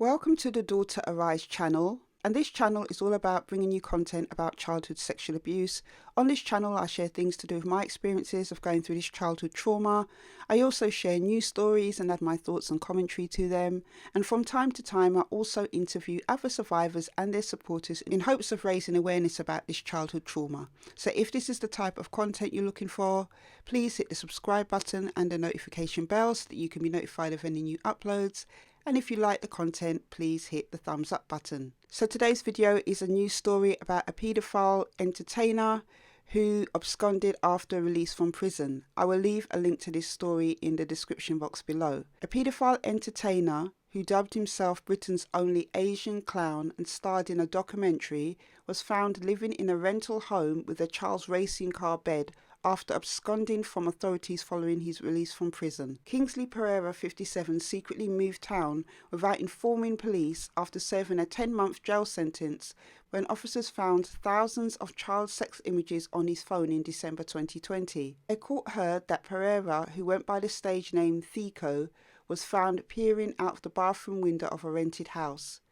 Welcome to the Daughter Arise channel, and this channel is all about bringing you content about childhood sexual abuse. On this channel I share things to do with my experiences of going through this childhood trauma. I also share news stories and add my thoughts and commentary to them, and from time to time I also interview other survivors and their supporters in hopes of raising awareness about this childhood trauma. So if this is the type of content you're looking for, please hit the subscribe button and the notification bell so that you can be notified of any new uploads. And if you like the content, please hit the thumbs up button. So today's video is a news story about a paedophile entertainer who absconded after release from prison. I will leave a link to this story in the description box below. A paedophile entertainer who dubbed himself Britain's only Asian clown and starred in a documentary was found living in a rental home with a child's racing car bed after absconding from authorities following his release from prison. Kingsley Pereira, 57, secretly moved town without informing police after serving a 10-month jail sentence when officers found thousands of child sex images on his phone in December 2020. A court heard that Pereira, who went by the stage name Thico, was found peering out of the bathroom window of a rented house.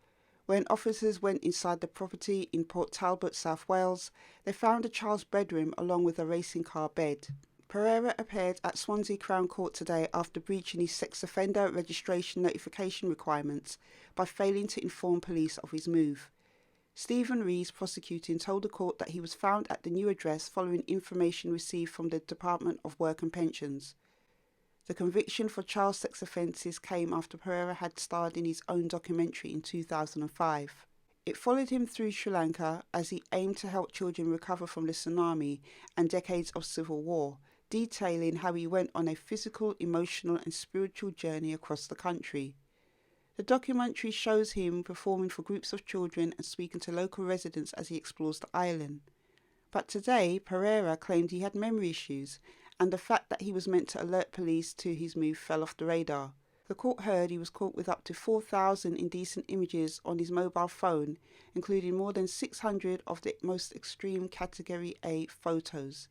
When officers went inside the property in Port Talbot, South Wales, they found a child's bedroom along with a racing car bed. Pereira appeared at Swansea Crown Court today after breaching his sex offender registration notification requirements by failing to inform police of his move. Stephen Rees, prosecuting, told the court that he was found at the new address following information received from the Department of Work and Pensions. The conviction for child sex offences came after Pereira had starred in his own documentary in 2005. It followed him through Sri Lanka as he aimed to help children recover from the tsunami and decades of civil war, detailing how he went on a physical, emotional and spiritual journey across the country. The documentary shows him performing for groups of children and speaking to local residents as he explores the island. But today, Pereira claimed he had memory issues, and the fact that he was meant to alert police to his move fell off the radar. The court heard he was caught with up to 4,000 indecent images on his mobile phone, including more than 600 of the most extreme Category A photos.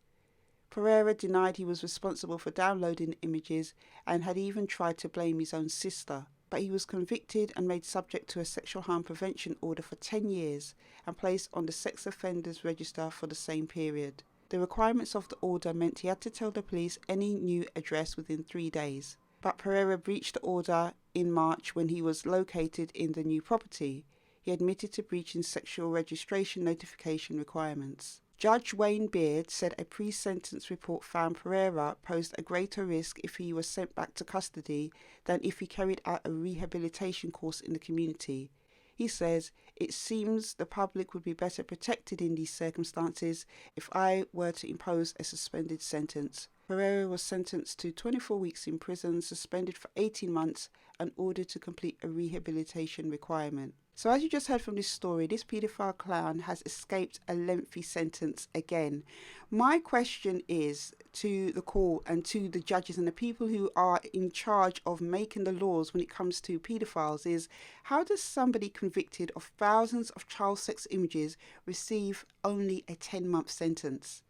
Pereira denied he was responsible for downloading the images and had even tried to blame his own sister. But he was convicted and made subject to a sexual harm prevention order for 10 years and placed on the sex offenders register for the same period. The requirements of the order meant he had to tell the police any new address within 3 days. But Pereira breached the order in March when he was located in the new property. He admitted to breaching sexual registration notification requirements. Judge Wayne Beard said a pre-sentence report found Pereira posed a greater risk if he was sent back to custody than if he carried out a rehabilitation course in the community. He says, "It seems the public would be better protected in these circumstances if I were to impose a suspended sentence." Pereira was sentenced to 24 weeks in prison, suspended for 18 months and ordered to complete a rehabilitation requirement. So as you just heard from this story, this paedophile clown has escaped a lengthy sentence again. My question is to the court and to the judges and the people who are in charge of making the laws when it comes to paedophiles is, how does somebody convicted of thousands of child sex images receive only a 10-month sentence?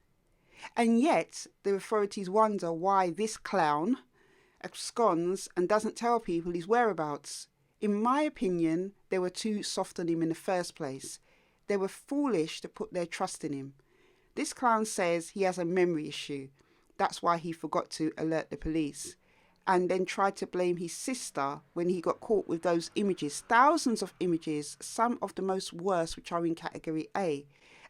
And yet the authorities wonder why this clown absconds and doesn't tell people his whereabouts. In my opinion, they were too soft on him in the first place. They were foolish to put their trust in him. This clown says he has a memory issue. That's why he forgot to alert the police. And then tried to blame his sister when he got caught with those images. Thousands of images, some of the most worst, which are in Category A.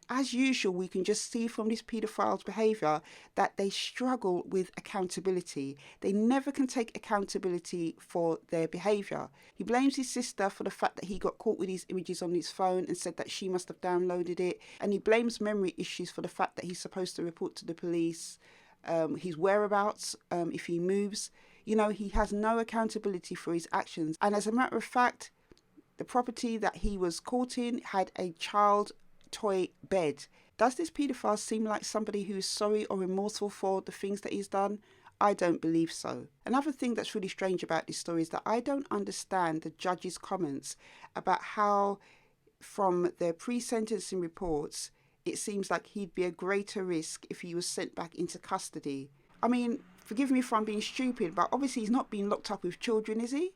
As usual, we can just see from this paedophile's behaviour that they struggle with accountability. They never can take accountability for their behaviour. He blames his sister for the fact that he got caught with these images on his phone and said that she must have downloaded it. And he blames memory issues for the fact that he's supposed to report to the police his whereabouts if he moves. You know, he has no accountability for his actions. And as a matter of fact, the property that he was caught in had a child toy bed. Does this paedophile seem like somebody who is sorry or remorseful for the things that he's done? I don't believe so. Another thing that's really strange about this story is that I don't understand the judge's comments about how, from their pre-sentencing reports, it seems like he'd be a greater risk if he was sent back into custody. I mean, forgive me if I'm being stupid, but obviously he's not being locked up with children, is he?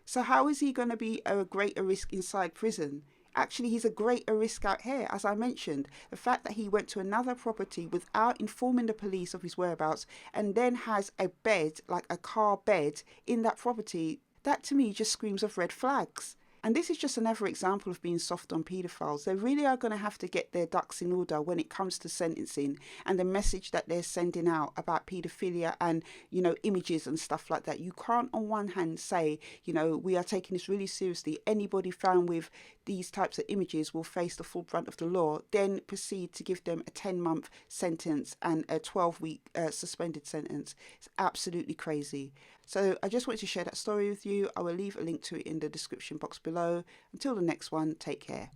So how is he going to be a greater risk inside prison? Actually, he's a greater risk out here. As I mentioned, the fact that he went to another property without informing the police of his whereabouts and then has a bed, like a car bed, in that property, that to me just screams of red flags. And this is just another example of being soft on paedophiles. They really are going to have to get their ducks in order when it comes to sentencing and the message that they're sending out about paedophilia and, images and stuff like that. You can't on one hand say, we are taking this really seriously. Anybody found with these types of images will face the full brunt of the law, then proceed to give them a 10-month sentence and a 12-week suspended sentence. It's absolutely crazy. So I just wanted to share that story with you. I will leave a link to it in the description box below. Until the next one, take care.